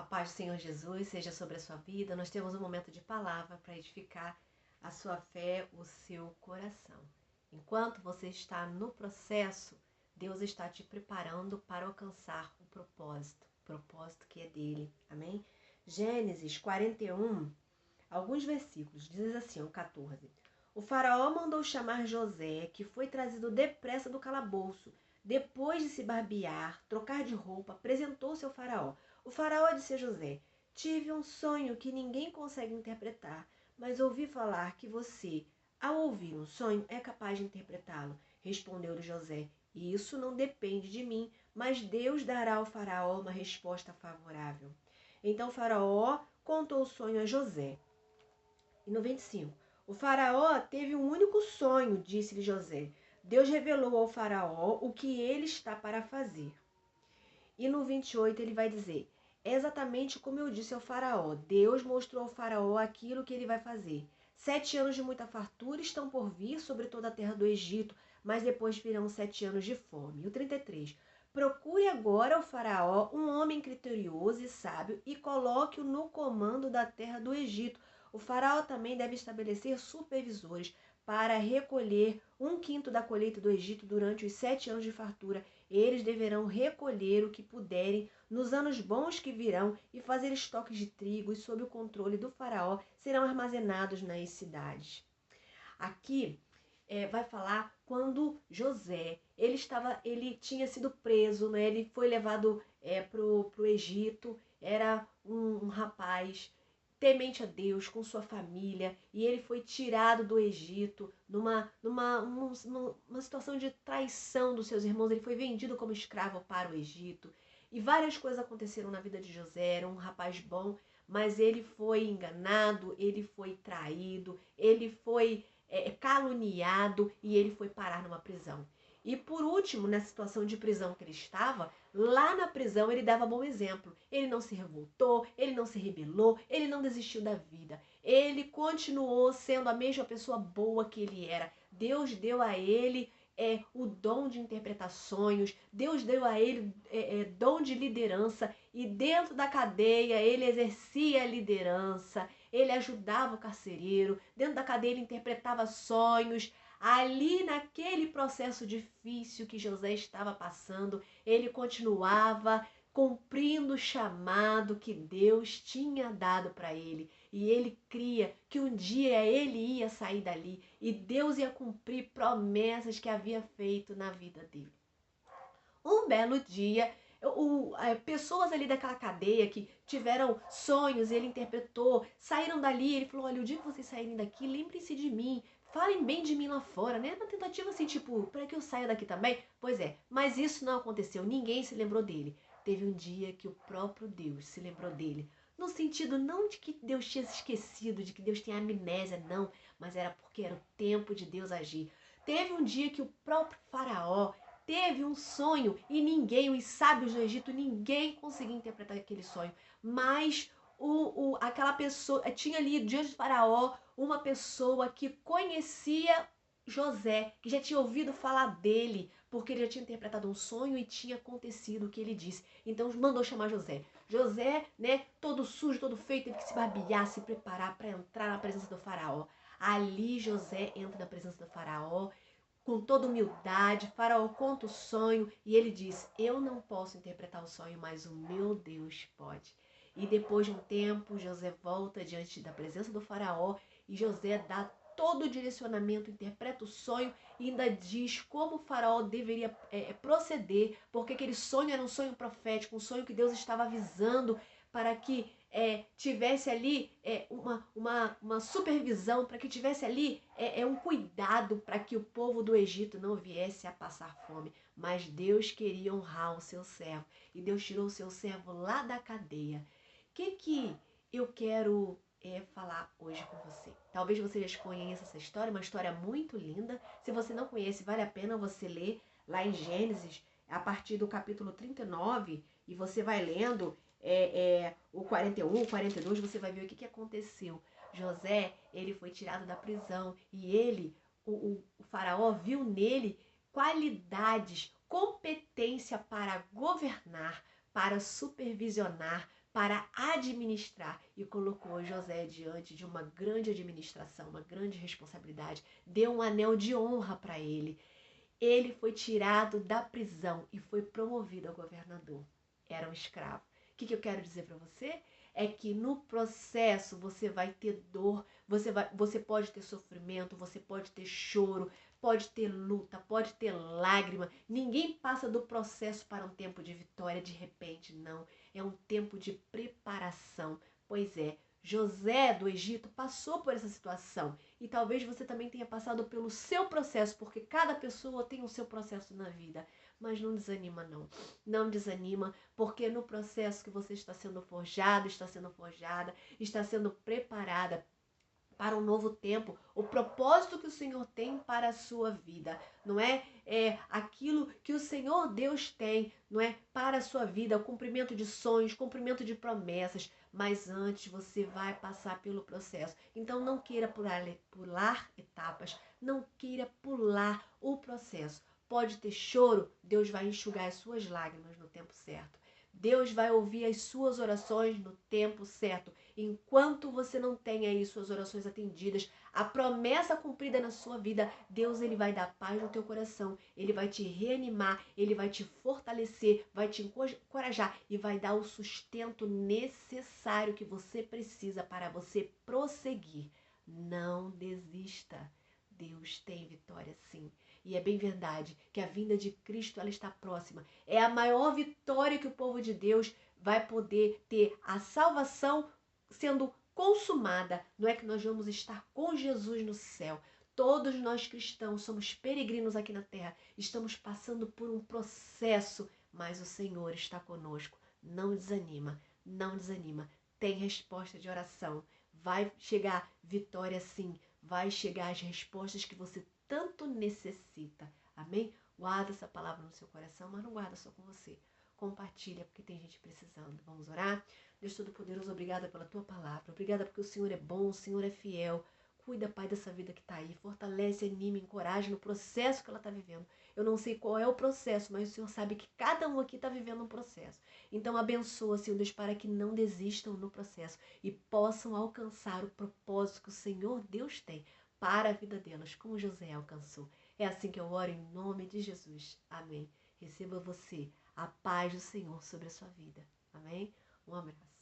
paz do Senhor Jesus seja sobre a sua vida. Nós temos um momento de palavra para edificar a sua fé, o seu coração. Enquanto você está no processo, Deus está te preparando para alcançar o propósito que é dele. Amém? Gênesis 41, alguns versículos, diz assim, o 14. O faraó mandou chamar José, que foi trazido depressa do calabouço. Depois de se barbear, trocar de roupa, apresentou-se ao faraó. O faraó disse a José: tive um sonho que ninguém consegue interpretar, mas ouvi falar que você, ao ouvir um sonho, é capaz de interpretá-lo. Respondeu-lhe José: isso não depende de mim, mas Deus dará ao faraó uma resposta favorável. Então o faraó contou o sonho a José. E no 25, o faraó teve um único sonho, disse-lhe José. Deus revelou ao faraó o que ele está para fazer. E no 28 ele vai dizer: é exatamente como eu disse ao faraó. Deus mostrou ao faraó aquilo que ele vai fazer. 7 anos de muita fartura estão por vir sobre toda a terra do Egito, mas depois virão 7 anos de fome. E o 33. Procure agora ao faraó um homem criterioso e sábio e coloque-o no comando da terra do Egito. O faraó também deve estabelecer supervisores para recolher 1/5 da colheita do Egito durante os 7 anos de fartura. Eles deverão recolher o que puderem nos anos bons que virão e fazer estoques de trigo, e sob o controle do faraó serão armazenados nas cidades. Aqui vai falar quando José, ele tinha sido preso, né? Ele foi levado para o Egito, era um rapaz temente a Deus, com sua família, e ele foi tirado do Egito numa situação de traição dos seus irmãos. Ele foi vendido como escravo para o Egito, e várias coisas aconteceram na vida de José. Era um rapaz bom, mas ele foi enganado, ele foi traído, ele foi caluniado, e ele foi parar numa prisão. E por último, na situação de prisão que ele estava, lá na prisão ele dava bom exemplo. Ele não se revoltou, ele não se rebelou, ele não desistiu da vida. Ele continuou sendo a mesma pessoa boa que ele era. Deus deu a ele o dom de interpretar sonhos, Deus deu a ele dom de liderança, e dentro da cadeia ele exercia a liderança, ele ajudava o carcereiro, dentro da cadeia ele interpretava sonhos. Ali naquele processo difícil que José estava passando, ele continuava cumprindo o chamado que Deus tinha dado para ele. E ele cria que um dia ele ia sair dali e Deus ia cumprir promessas que havia feito na vida dele. Um belo dia, pessoas ali daquela cadeia que tiveram sonhos, ele interpretou, saíram dali. Ele falou: olha, o dia que vocês saírem daqui, lembrem-se de mim, falem bem de mim lá fora, né? Na tentativa assim, tipo, para que eu saia daqui também. Pois é, mas isso não aconteceu, ninguém se lembrou dele. Teve um dia que o próprio Deus se lembrou dele, no sentido não de que Deus tinha se esquecido, de que Deus tinha amnésia, não, mas era porque era o tempo de Deus agir. Teve um dia que o próprio faraó teve um sonho e ninguém, os sábios do Egito, ninguém conseguia interpretar aquele sonho. Mas aquela pessoa, tinha ali diante do faraó uma pessoa que conhecia José, que já tinha ouvido falar dele, porque ele já tinha interpretado um sonho e tinha acontecido o que ele disse. Então mandou chamar José. José, né, todo sujo, todo feio, teve que se barbear, se preparar para entrar na presença do faraó. Ali José entra na presença do faraó, com toda humildade. Faraó conta o sonho e ele diz: eu não posso interpretar o sonho, mas o meu Deus pode. E depois de um tempo, José volta diante da presença do faraó e José dá todo o direcionamento, interpreta o sonho e ainda diz como o faraó deveria proceder, porque aquele sonho era um sonho profético, um sonho que Deus estava avisando para que tivesse ali uma supervisão, para que tivesse ali um cuidado para que o povo do Egito não viesse a passar fome. Mas Deus queria honrar o seu servo, e Deus tirou o seu servo lá da cadeia. O que eu quero falar hoje com você? Talvez você já conheça essa história, uma história muito linda. Se você não conhece, vale a pena você ler lá em Gênesis, a partir do capítulo 39, e você vai lendo o 41, o 42, você vai ver o que aconteceu. José, ele foi tirado da prisão, e ele, o faraó, viu nele qualidades, competência para governar, para supervisionar, para administrar e colocou José diante de uma grande administração, uma grande responsabilidade. Deu um anel de honra para ele. Ele foi tirado da prisão e foi promovido a governador. Era um escravo. O que eu quero dizer para você? É que no processo você vai ter dor, você pode ter sofrimento, você pode ter choro, pode ter luta, pode ter lágrima. Ninguém passa do processo para um tempo de vitória de repente, não. É um tempo de preparação. Pois é, José do Egito passou por essa situação. E talvez você também tenha passado pelo seu processo, porque cada pessoa tem o seu processo na vida. Mas não desanima, não. Não desanima, porque no processo que você está sendo forjado, está sendo forjada, está sendo preparada para um novo tempo, o propósito que o Senhor tem para a sua vida, não é? É aquilo que o Senhor Deus tem, não é? Para a sua vida, o cumprimento de sonhos, cumprimento de promessas, mas antes você vai passar pelo processo. Então não queira pular etapas, não queira pular o processo. Pode ter choro, Deus vai enxugar as suas lágrimas no tempo certo. Deus vai ouvir as suas orações no tempo certo. Enquanto você não tem aí suas orações atendidas, a promessa cumprida na sua vida, Deus ele vai dar paz no teu coração, ele vai te reanimar, ele vai te fortalecer, vai te encorajar e vai dar o sustento necessário que você precisa para você prosseguir. Não desista. Deus tem vitória sim. E é bem verdade que a vinda de Cristo ela está próxima. É a maior vitória que o povo de Deus vai poder ter, a salvação sendo consumada. Não é que nós vamos estar com Jesus no céu. Todos nós cristãos somos peregrinos aqui na terra. Estamos passando por um processo, mas o Senhor está conosco. Não desanima, não desanima. Tem resposta de oração. Vai chegar vitória sim. Vai chegar as respostas que você tanto necessita. Amém? Guarda essa palavra no seu coração, mas não guarda só com você. Compartilha, porque tem gente precisando. Vamos orar? Deus Todo-Poderoso, obrigada pela tua palavra. Obrigada porque o Senhor é bom, o Senhor é fiel. Cuida, Pai, dessa vida que está aí. Fortalece, anima, encoraja no processo que ela está vivendo. Eu não sei qual é o processo, mas o Senhor sabe que cada um aqui está vivendo um processo. Então abençoa, Senhor Deus, para que não desistam no processo e possam alcançar o propósito que o Senhor Deus tem para a vida delas, como José alcançou. É assim que eu oro em nome de Jesus. Amém. Receba você a paz do Senhor sobre a sua vida. Amém? Um abraço.